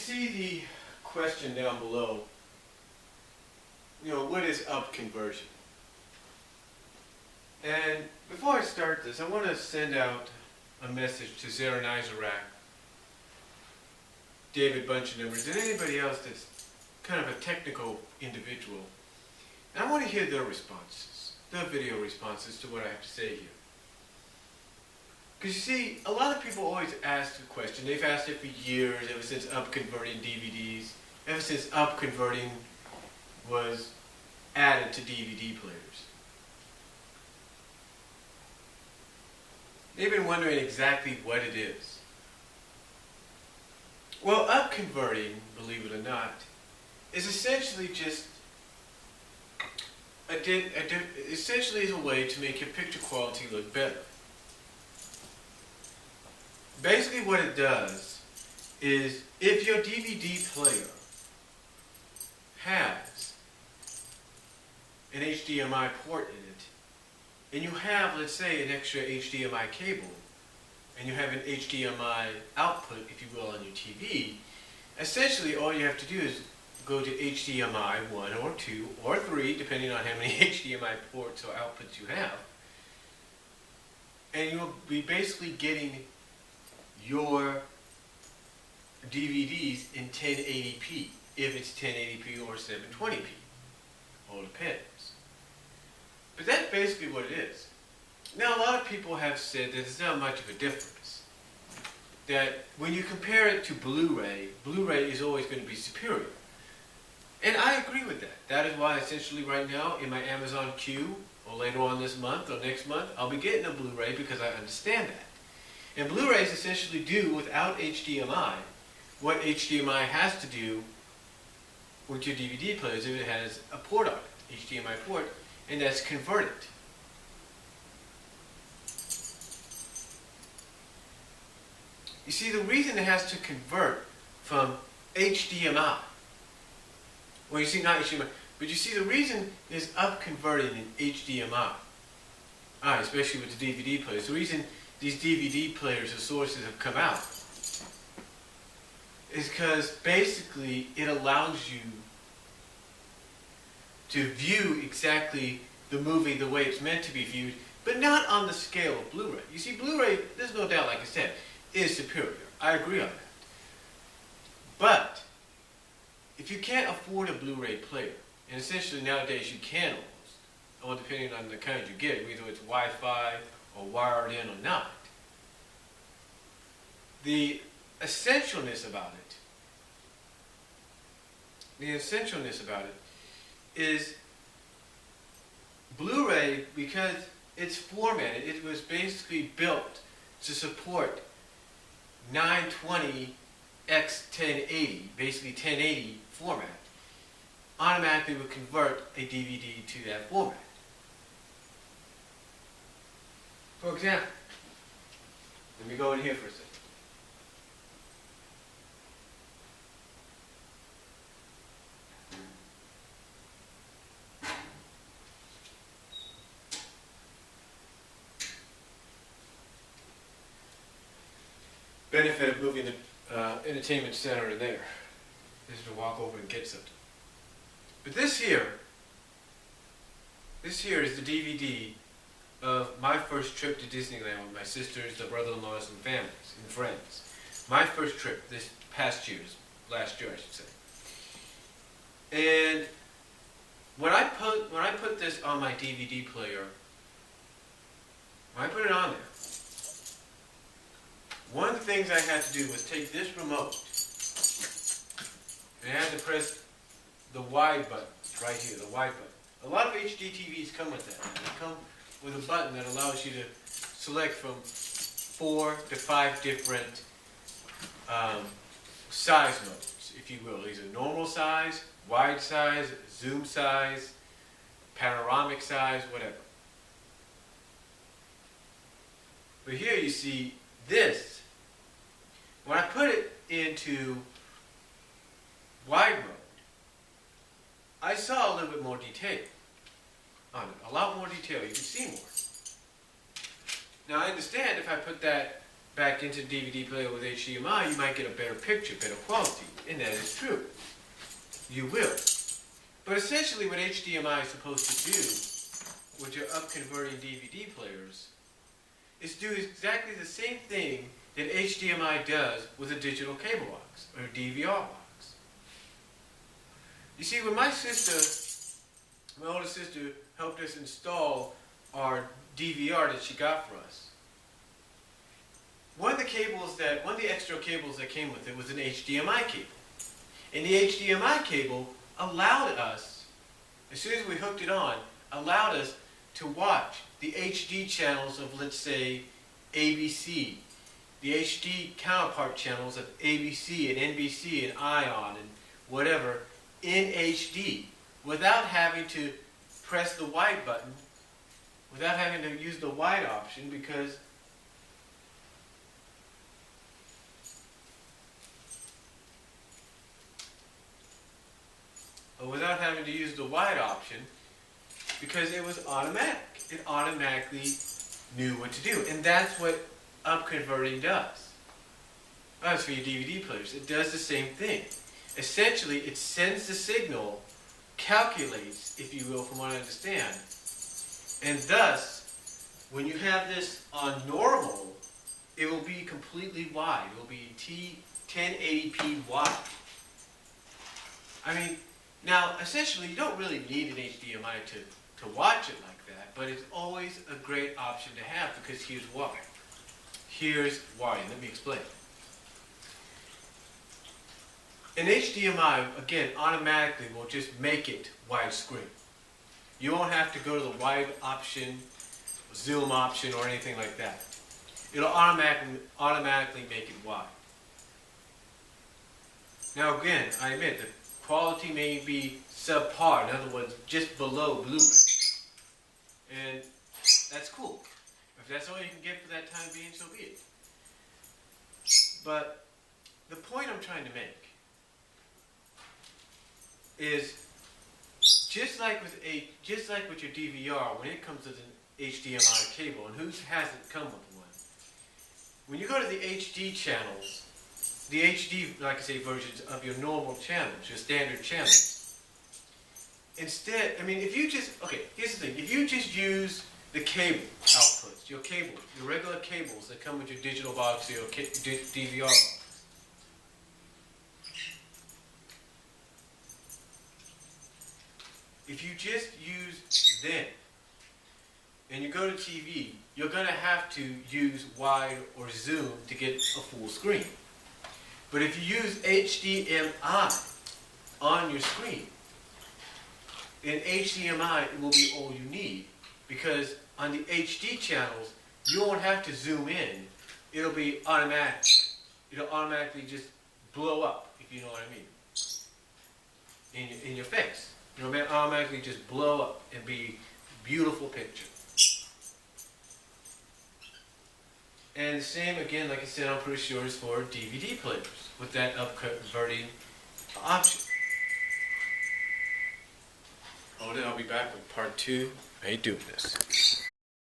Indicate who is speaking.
Speaker 1: see the question down below, what is upconversion? And before I start this, I want to send out a message to Zara Nizarak, David Bunchenummers, and anybody else that's kind of a technical individual. And I want to hear their responses, their video responses to what I have to say here. Because you see, a lot of people always ask the question. They've asked it for years, ever since upconverting DVDs, ever since upconverting was added to DVD players. They've been wondering exactly what it is. Well, upconverting, believe it or not, is essentially just essentially is a way to make your picture quality look better. Basically what it does is, if your DVD player has an HDMI port in it, and you have, let's say, an extra HDMI cable, and you have an HDMI output, if you will, on your TV, essentially all you have to do is go to HDMI 1 or 2 or 3, depending on how many HDMI ports or outputs you have, and you'll be basically getting your DVDs in 1080p, if it's 1080p or 720p. All depends. But that's basically what it is. Now, a lot of people have said that there's not much of a difference. That when you compare it to Blu-ray, Blu-ray is always going to be superior. And I agree with that. That is why essentially right now in my Amazon queue, or later on this month or next month, I'll be getting a Blu-ray because I understand that. And Blu-rays essentially do, without HDMI, what HDMI has to do with your DVD players if it has a port on it, HDMI port, and that's convert it. You see, the reason it has to convert from HDMI, well, you see, not HDMI, but you see, the reason is upconverting in HDMI, especially with the DVD players. The reason these DVD players or sources have come out is because basically it allows you to view exactly the movie the way it's meant to be viewed, but not on the scale of Blu-ray. You see, Blu-ray, there's no doubt, like I said, is superior. I agree on that. But if you can't afford a Blu-ray player, and essentially nowadays you can almost, or depending on the kind you get, whether it's Wi-Fi or wired in or not, the essentialness about it is Blu-ray, because it's formatted, it was basically built to support 920 x 1080, basically 1080 format, automatically would convert a DVD to that format. For example, let me go in here for a second. Benefit of moving the entertainment center in there is to walk over and get something. But this here is the DVD of my first trip to Disneyland with my sisters, the brother-in-laws, and families and friends. My first trip this past year, last year I should say. And when I put this on my DVD player, when I put it on there, one of the things I had to do was take this remote, and I had to press the wide button, right here, the wide button. A lot of HD TVs come with that. They come with a button that allows you to select from 4 to 5 different size modes, if you will. These are normal size, wide size, zoom size, panoramic size, whatever. But here you see this. When I put it into wide mode, I saw a little bit more detail on it. A lot more detail. You can see more. Now I understand if I put that back into the DVD player with HDMI, you might get a better picture, better quality, and that is true. You will. But essentially what HDMI is supposed to do with your upconverting DVD players is do exactly the same thing that HDMI does with a digital cable box or a DVR box. You see, when my older sister helped us install our DVR that she got for us, one of the extra cables that came with it was an HDMI cable. And the HDMI cable allowed us, as soon as we hooked it on, allowed us to watch the HD channels of, let's say, ABC, the HD counterpart channels of ABC and NBC and ION and whatever in HD without having to press the wide button, without having to use the wide option, because it was automatic. It automatically knew what to do. And that's what upconverting does. That's for your DVD players. It does the same thing. Essentially, it sends the signal, calculates, if you will, from what I understand. And thus, when you have this on normal, it will be completely wide. It will be 1080p wide. I mean, now, essentially, you don't really need an HDMI to watch it like that, but it's always a great option to have, because here's why. Here's why. Let me explain. An HDMI, again, automatically will just make it widescreen. You won't have to go to the wide option, zoom option, or anything like that. It'll automatically make it wide. Now, again, I admit the quality may be subpar, in other words, just below Blu-ray. And that's cool. If that's all you can get for that time being, so be it. But the point I'm trying to make is just like with your DVR, when it comes with an HDMI cable, and who hasn't come with one? When you go to the HD channels, the HD, like I say, versions of your normal channels, your standard channels. Instead, I mean, if you just, okay, here's the thing. If you just use the cable outputs, your regular cables that come with your digital box or your DVR box, if you just use them, and you go to TV, you're going to have to use wide or zoom to get a full screen. But if you use HDMI on your screen, in HDMI it will be all you need, because on the HD channels you won't have to zoom in. It'll be automatic. It'll automatically just blow up, if you know what I mean, in your face. It'll automatically just blow up and be a beautiful picture. And the same, again, like I said, I'm pretty sure is for DVD players with that upconverting option. Hold it, I'll be back with part 2. How you doing this?